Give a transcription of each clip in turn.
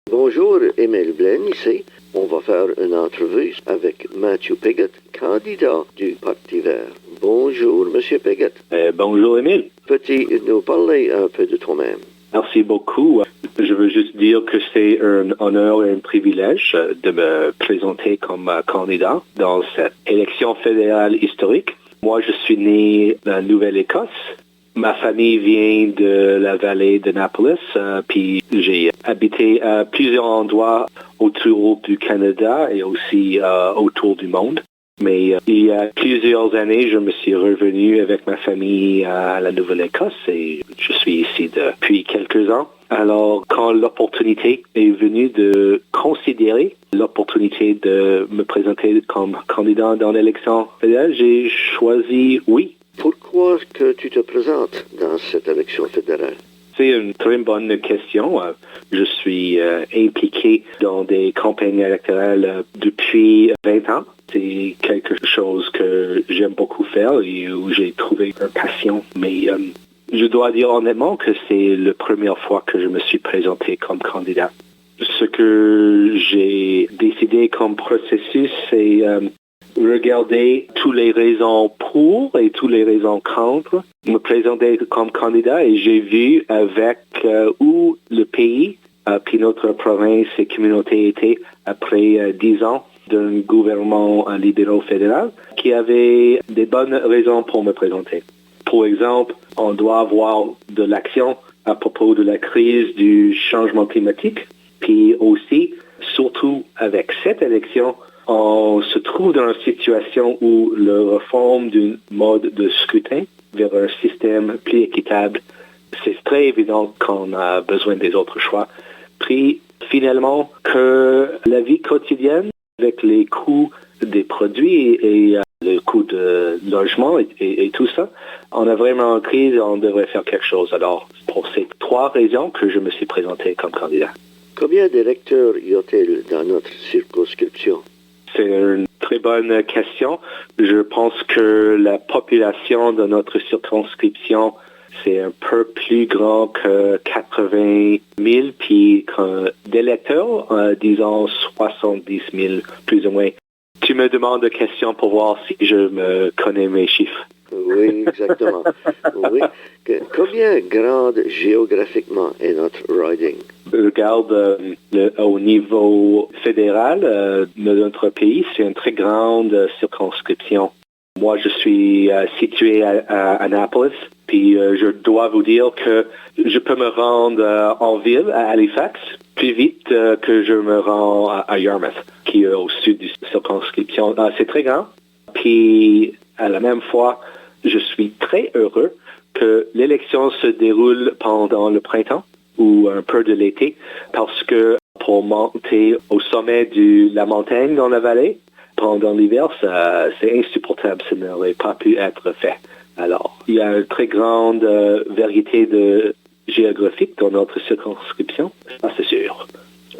Bonjour, Émile Blaine ici. On va faire une entrevue avec Matthew Pigott, candidat du Parti vert. Bonjour, Monsieur Pigott. Bonjour, Émile. Peux-tu nous parler un peu de toi-même? Merci beaucoup. Je veux juste dire que c'est un honneur et un privilège de me présenter comme candidat dans cette élection fédérale historique. Moi, je suis né en Nouvelle-Écosse. Ma famille vient de la vallée d'Annapolis, puis j'ai habité à plusieurs endroits autour du Canada et aussi autour du monde. Mais il y a plusieurs années, je me suis revenu avec ma famille à la Nouvelle-Écosse et je suis ici depuis quelques ans. Alors, quand l'opportunité est venue de considérer l'opportunité de me présenter comme candidat dans l'élection fédérale, j'ai choisi oui. Pourquoi que tu te présentes dans cette élection fédérale? C'est une très bonne question. Je suis impliqué dans des campagnes électorales depuis 20 ans. C'est quelque chose que j'aime beaucoup faire et où j'ai trouvé une passion. Mais je dois dire honnêtement que c'est la première fois que je me suis présenté comme candidat. Ce que j'ai décidé comme processus, c'est regarder toutes les raisons pour et toutes les raisons contre me présenter comme candidat et j'ai vu avec où le pays puis notre province et communauté étaient après 10 ans d'un gouvernement libéral fédéral qui avait des bonnes raisons pour me présenter. Pour exemple, on doit avoir de l'action à propos de la crise du changement climatique, puis aussi, surtout avec cette élection, on se trouve dans une situation où la réforme d'un mode de scrutin vers un système plus équitable, c'est très évident qu'on a besoin des autres choix. Puis finalement, que la vie quotidienne, avec les coûts des produits et le coût de logement et tout ça, on a vraiment une crise et on devrait faire quelque chose. Alors, pour ces 3 raisons que je me suis présenté comme candidat. Combien d'électeurs y a-t-il dans notre circonscription? C'est une très bonne question. Je pense que la population de notre circonscription, c'est un peu plus grand que 80 000, puis d'électeurs, disons 70 000, plus ou moins. Tu me demandes des questions pour voir si je me connais mes chiffres. Oui, exactement. Oui. Combien grande géographiquement est notre riding? Regarde au niveau fédéral de notre pays, c'est une très grande circonscription. Moi, je suis situé à Annapolis, puis je dois vous dire que je peux me rendre en ville, à Halifax, plus vite que je me rends à Yarmouth, qui est au sud de la circonscription. C'est très grand, puis à la même fois, je suis très heureux que l'élection se déroule pendant le printemps ou un peu de l'été, parce que pour monter au sommet de la montagne dans la vallée, pendant l'hiver, c'est insupportable, ça n'aurait pas pu être fait. Alors, il y a une très grande variété géographique dans notre circonscription, ça c'est sûr.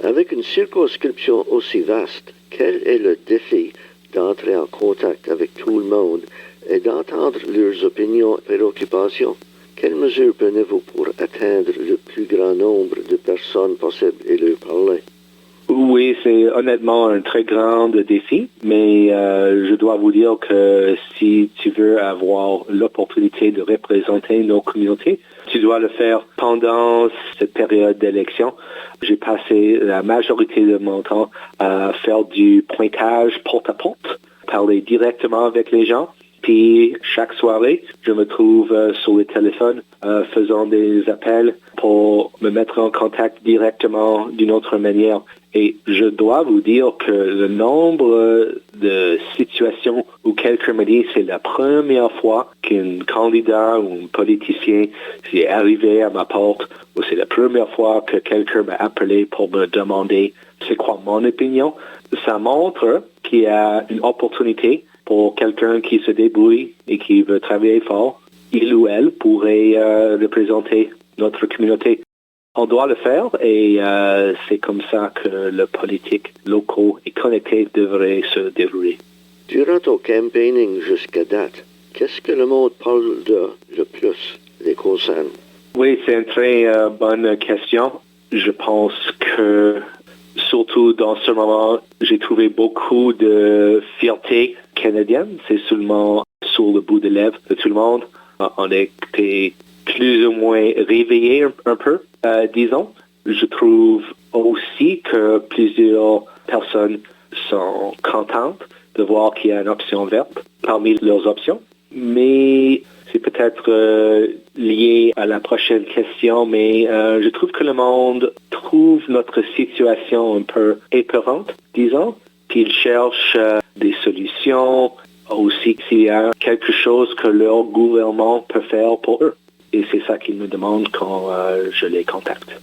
Avec une circonscription aussi vaste, quel est le défi d'entrer en contact avec tout le monde et d'entendre leurs opinions et préoccupations? Quelles mesures prenez-vous pour atteindre le plus grand nombre de personnes possible et leur parler? Oui, c'est honnêtement un très grand défi, mais je dois vous dire que si tu veux avoir l'opportunité de représenter nos communautés, tu dois le faire pendant cette période d'élection. J'ai passé la majorité de mon temps à faire du pointage porte-à-porte, parler directement avec les gens. Puis chaque soirée, je me trouve sur le téléphone faisant des appels pour me mettre en contact directement d'une autre manière. Et je dois vous dire que le nombre de situations où quelqu'un me dit c'est la première fois qu'un candidat ou un politicien est arrivé à ma porte, ou c'est la première fois que quelqu'un m'a appelé pour me demander c'est quoi mon opinion, ça montre qu'il y a une opportunité pour quelqu'un qui se débrouille et qui veut travailler fort, il ou elle pourrait représenter notre communauté. On doit le faire et c'est comme ça que le politique local et connecté devrait se dérouler. Durant ton campaigning jusqu'à date, qu'est-ce que le monde parle de le plus des concerns? Oui, c'est une très bonne question. Je pense que surtout dans ce moment, j'ai trouvé beaucoup de fierté canadienne. C'est seulement sur le bout des lèvres de tout le monde. On était plus ou moins réveillés un peu, disons. Je trouve aussi que plusieurs personnes sont contentes de voir qu'il y a une option verte parmi leurs options. Mais c'est peut-être lié à la prochaine question, mais je trouve que le monde trouve notre situation un peu épeurante, disons, puis ils cherchent des solutions, aussi s'il y a quelque chose que leur gouvernement peut faire pour eux. Et c'est ça qu'ils me demandent quand je les contacte.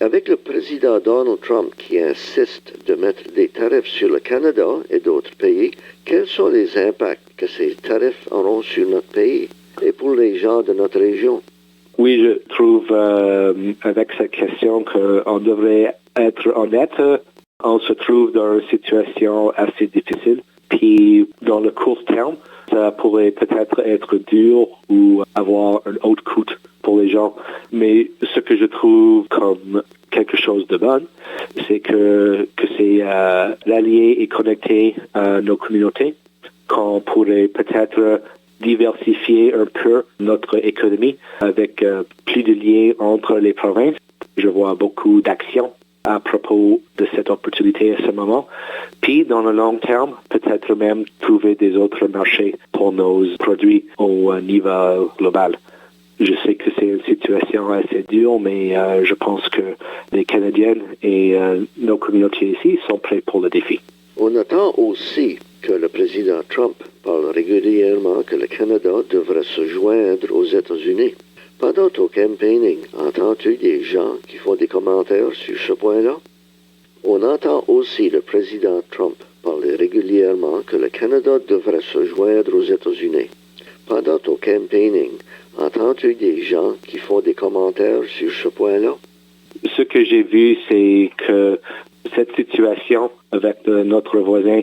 Avec le président Donald Trump qui insiste de mettre des tarifs sur le Canada et d'autres pays, quels sont les impacts que ces tarifs auront sur notre pays et pour les gens de notre région? Oui, je trouve avec cette question qu'on devrait être honnête. On se trouve dans une situation assez difficile. Puis, dans le court terme, ça pourrait peut-être être dur ou avoir un haut coût pour les gens. Mais ce que je trouve comme quelque chose de bon, c'est que c'est l'allié et connecté à nos communautés, qu'on pourrait peut-être diversifier un peu notre économie avec plus de liens entre les provinces. Je vois beaucoup d'actions à propos de cette opportunité à ce moment. Puis, dans le long terme, peut-être même trouver des autres marchés pour nos produits au niveau global. Je sais que c'est une situation assez dure, mais je pense que les Canadiennes et nos communautés ici sont prêts pour le défi. On attend aussi que le président Trump parle régulièrement que le Canada devrait se joindre aux États-Unis. Pendant ton campaigning, entends-tu des gens qui font des commentaires sur ce point-là? On entend aussi le président Trump parler régulièrement que le Canada devrait se joindre aux États-Unis. Pendant ton campaigning, entends-tu des gens qui font des commentaires sur ce point-là? Ce que j'ai vu, c'est que cette situation avec notre voisin,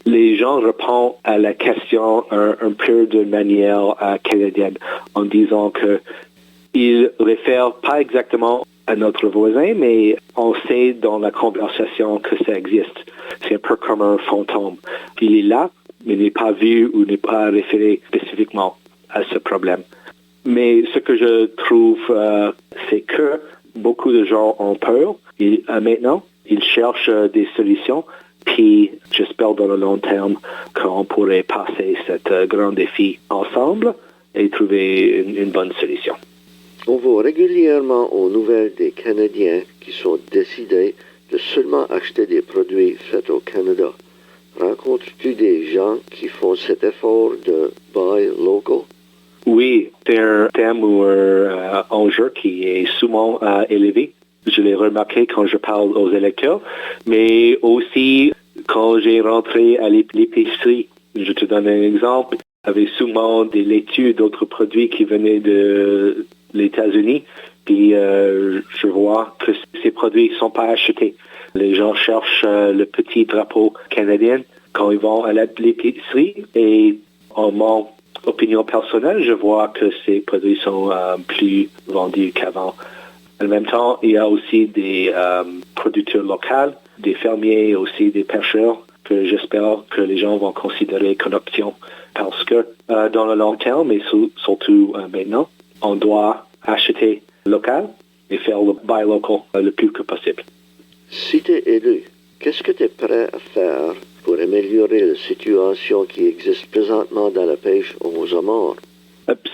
les gens répondent à la question un peu de manière canadienne en disant que ils réfèrent pas exactement à notre voisin, mais on sait dans la conversation que ça existe. C'est un peu comme un fantôme. Il est là, mais n'est pas vu ou n'est pas référé spécifiquement à ce problème. Mais ce que je trouve, c'est que beaucoup de gens ont peur. Et maintenant, ils cherchent des solutions. Puis, j'espère dans le long terme qu'on pourrait passer cet grand défi ensemble et trouver une bonne solution. On voit régulièrement aux nouvelles des Canadiens qui sont décidés de seulement acheter des produits faits au Canada. Rencontres-tu des gens qui font cet effort de buy local? Oui, c'est un thème ou un enjeu qui est souvent élevé. Je l'ai remarqué quand je parle aux électeurs, mais aussi quand j'ai rentré à l'épicerie. Je te donne un exemple. Il y avait souvent des laitues, d'autres produits qui venaient de les États-Unis, puis je vois que ces produits ne sont pas achetés. Les gens cherchent le petit drapeau canadien quand ils vont à l'épicerie et en mon opinion personnelle, je vois que ces produits sont plus vendus qu'avant. En même temps, il y a aussi des producteurs locaux, des fermiers et aussi des pêcheurs que j'espère que les gens vont considérer comme option parce que dans le long terme et surtout maintenant, on doit acheter local et faire le buy local le plus que possible. Si tu es élu, qu'est-ce que tu es prêt à faire pour améliorer la situation qui existe présentement dans la pêche aux homards?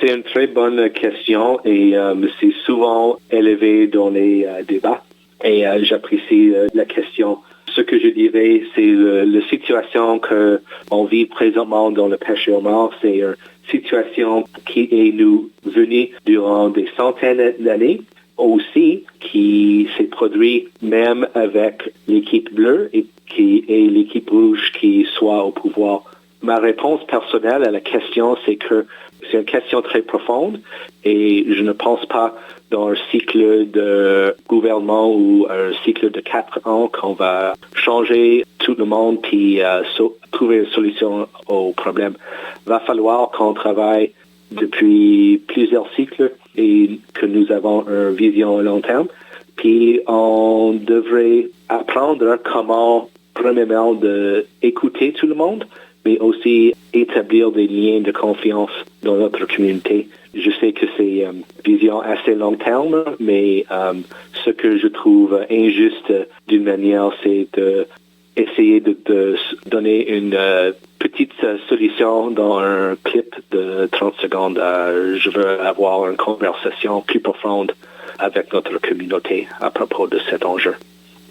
C'est une très bonne question et c'est souvent élevé dans les débats et j'apprécie la question. Ce que je dirais, c'est la situation qu'on vit présentement dans le pêche au homard, c'est une situation qui est nous venue durant des centaines d'années, aussi qui s'est produit même avec l'équipe bleue et l'équipe rouge qui soit au pouvoir. Ma réponse personnelle à la question, c'est que c'est une question très profonde et je ne pense pas dans un cycle de gouvernement ou un cycle de 4 ans qu'on va changer tout le monde puis trouver une solution au problème. Il va falloir qu'on travaille depuis plusieurs cycles et que nous avons une vision à long terme. Puis on devrait apprendre comment, premièrement, d'écouter tout le monde, mais aussi établir des liens de confiance dans notre communauté. Je sais que c'est une vision assez long terme, mais ce que je trouve injuste d'une manière, c'est d'essayer de donner une petite solution dans un clip de 30 secondes. Je veux avoir une conversation plus profonde avec notre communauté à propos de cet enjeu.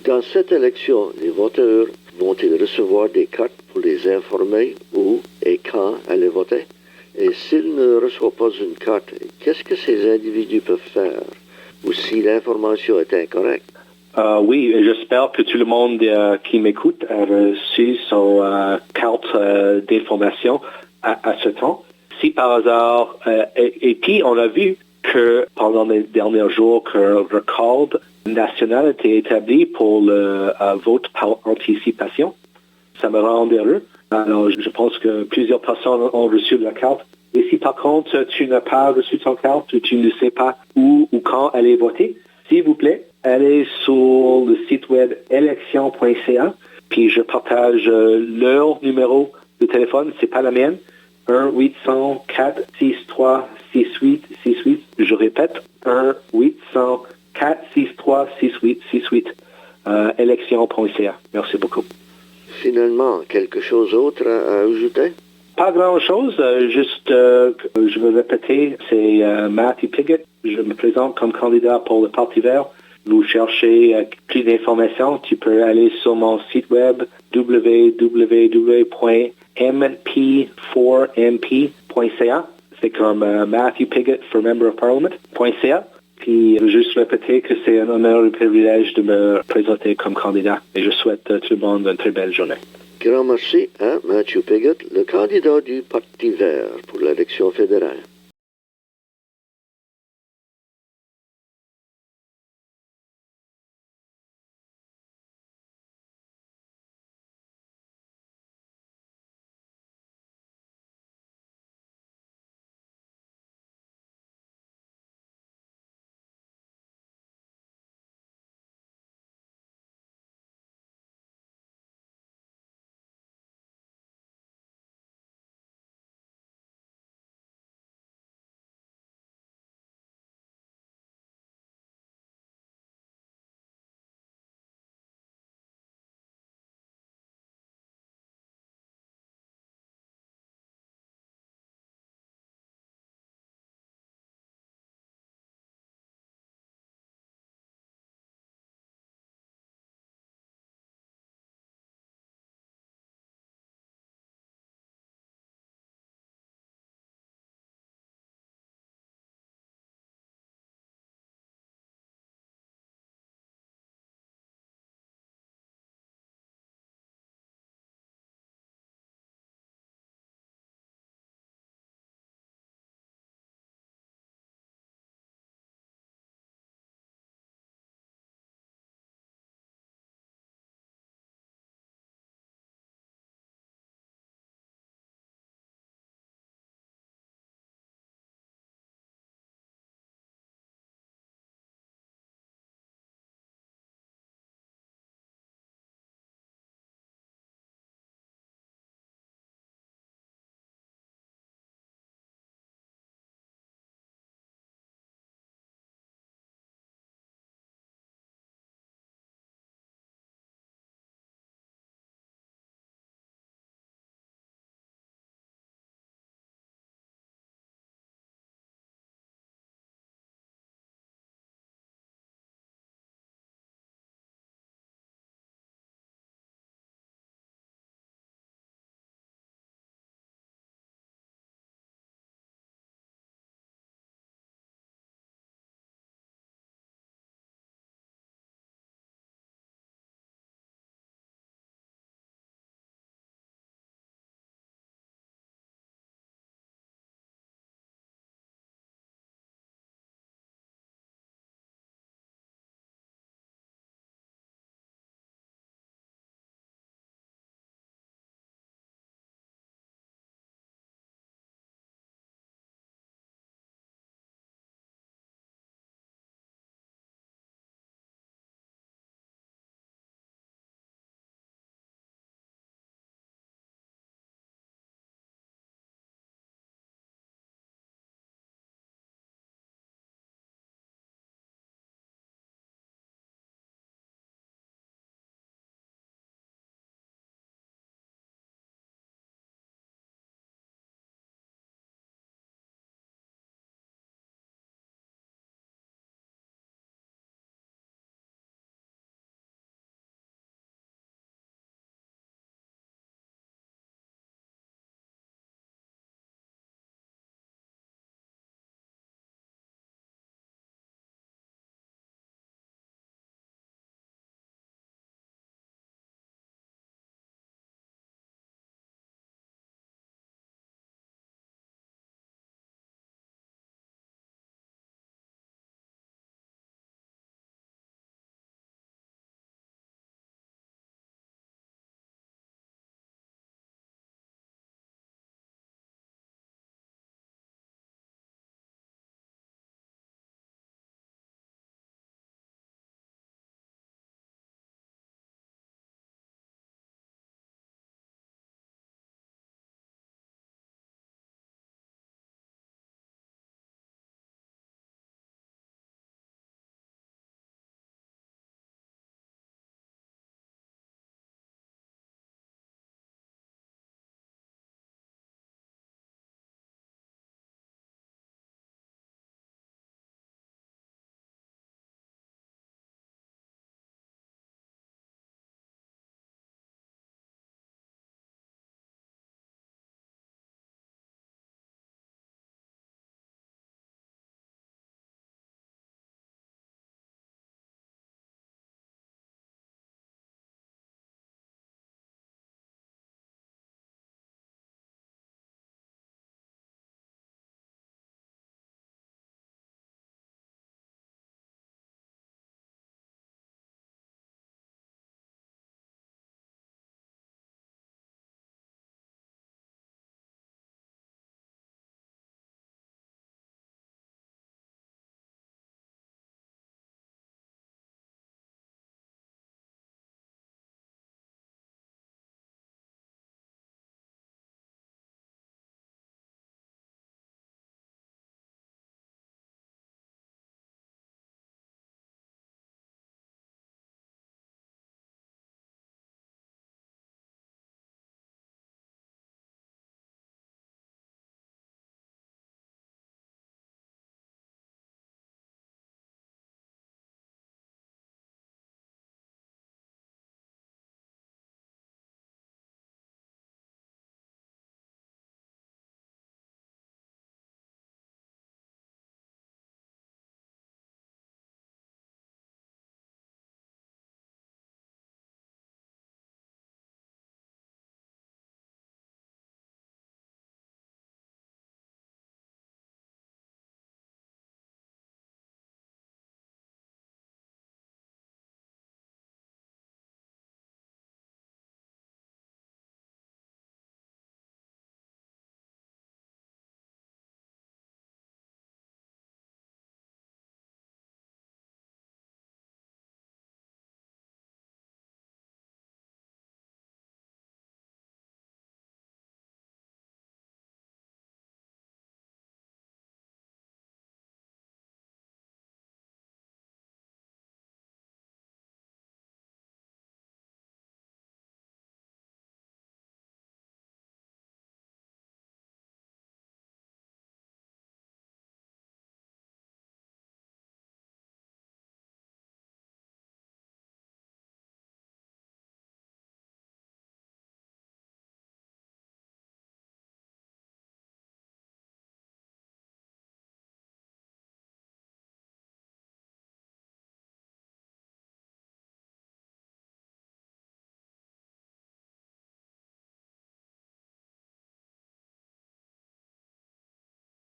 Dans cette élection, les voteurs vont-ils recevoir des cartes pour les informer où et quand aller voter? Et s'ils ne reçoivent pas une carte, qu'est-ce que ces individus peuvent faire? Ou si l'information est incorrecte? Oui, j'espère que tout le monde qui m'écoute a reçu son carte d'information à ce temps. Si par hasard, et puis on a vu que pendant les derniers jours, qu'un record national a été établi pour le vote par anticipation. Ça me rend heureux. Alors, je pense que plusieurs personnes ont reçu la carte. Et si par contre, tu n'as pas reçu ton carte ou tu ne sais pas où ou quand aller voter, s'il vous plaît, allez sur le site web élection.ca, puis je partage leur numéro de téléphone, c'est pas la mienne, 1-800-463-6868. Je répète, 1-800-463-6868. Élection.ca. Merci beaucoup. Finalement, quelque chose d'autre à ajouter? Pas grand-chose, juste, je veux répéter, c'est Matthew Piggott. Je me présente comme candidat pour le Parti vert. Vous cherchez plus d'informations, tu peux aller sur mon site web www.mp4mp.ca. C'est comme Matthew Piggott for Member of Parliament.ca. Puis juste répéter que c'est un honneur et un privilège de me présenter comme candidat. Et je souhaite à tout le monde une très belle journée. Grand merci à Matthew Piggott, le candidat du Parti vert pour l'élection fédérale.